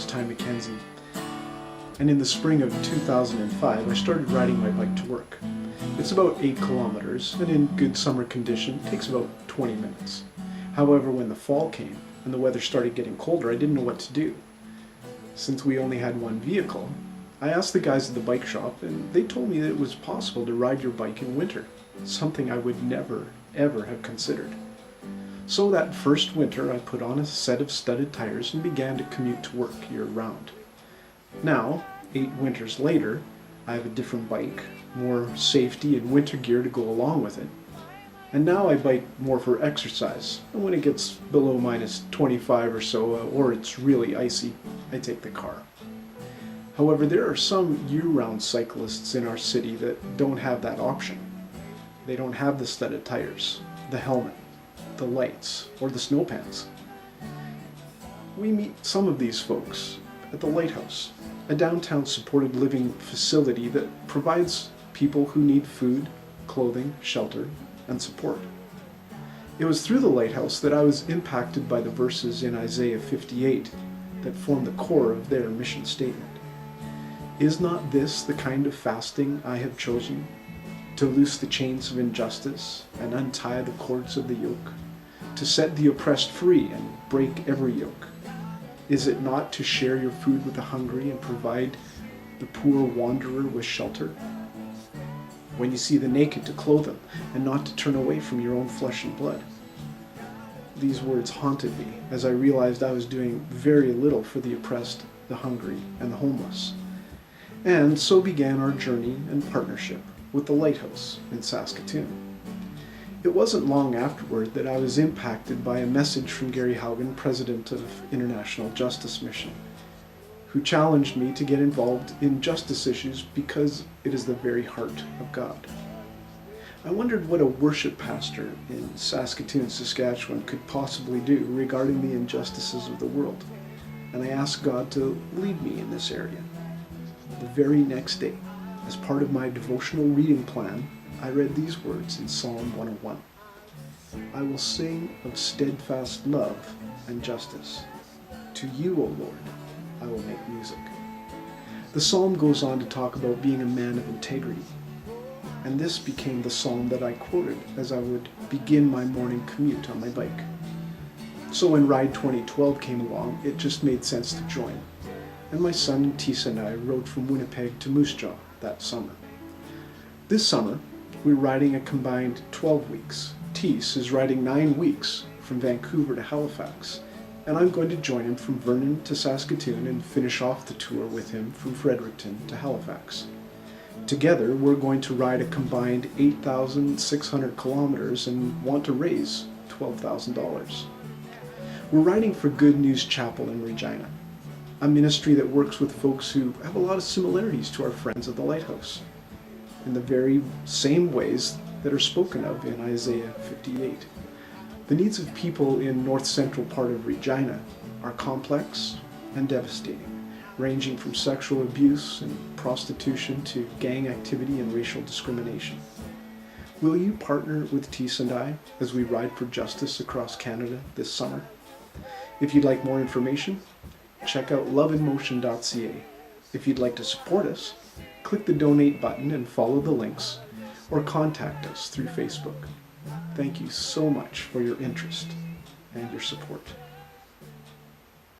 is Ty Mckenzie, and in the spring of 2005 I started riding my bike to work. It's about 8 kilometers, and in good summer condition takes about 20 minutes. However, when the fall came and the weather started getting colder, I didn't know what to do. Since we only had one vehicle, I asked the guys at the bike shop, and they told me that it was possible to ride your bike in winter, something I would never, ever have considered. So that first winter I put on a set of studded tires and began to commute to work year-round. Now, 8 winters later, I have a different bike, more safety and winter gear to go along with it. And now I bike more for exercise, and when it gets below minus 25 or so, or it's really icy, I take the car. However, there are some year-round cyclists in our city that don't have that option. They don't have the studded tires, the helmet, the lights, or the snow pants. We meet some of these folks at the Lighthouse, a downtown supported living facility that provides people who need food, clothing, shelter, and support. It was through the Lighthouse that I was impacted by the verses in Isaiah 58 that form the core of their mission statement. Is not this the kind of fasting I have chosen? To loose the chains of injustice and untie the cords of the yoke, to set the oppressed free and break every yoke. Is it not to share your food with the hungry and provide the poor wanderer with shelter? When you see the naked, to clothe them, and not to turn away from your own flesh and blood. These words haunted me as I realized I was doing very little for the oppressed, the hungry, and the homeless. And so began our journey and partnership with the Lighthouse in Saskatoon. It wasn't long afterward that I was impacted by a message from Gary Haugen, president of International Justice Mission, who challenged me to get involved in justice issues because it is the very heart of God. I wondered what a worship pastor in Saskatoon, Saskatchewan could possibly do regarding the injustices of the world, and I asked God to lead me in this area. The very next day, as part of my devotional reading plan, I read these words in Psalm 101. I will sing of steadfast love and justice. To you, O Lord, I will make music. The psalm goes on to talk about being a man of integrity, and this became the psalm that I quoted as I would begin my morning commute on my bike. So when Ride 2012 came along, it just made sense to join, and my son Tisa and I rode from Winnipeg to Moose Jaw that summer. This summer, we're riding a combined 12 weeks. Tis is riding 9 weeks from Vancouver to Halifax, and I'm going to join him from Vernon to Saskatoon and finish off the tour with him from Fredericton to Halifax. Together, we're going to ride a combined 8,600 kilometers and want to raise $12,000. We're riding for Good News Chapel in Regina, a ministry that works with folks who have a lot of similarities to our friends at the Lighthouse, in the very same ways that are spoken of in Isaiah 58. The needs of people in north-central part of Regina are complex and devastating, ranging from sexual abuse and prostitution to gang activity and racial discrimination. Will you partner with Tisa and I as we ride for justice across Canada this summer? If you'd like more information, check out loveinmotion.ca. If you'd like to support us, click the donate button and follow the links, or contact us through Facebook. Thank you so much for your interest and your support.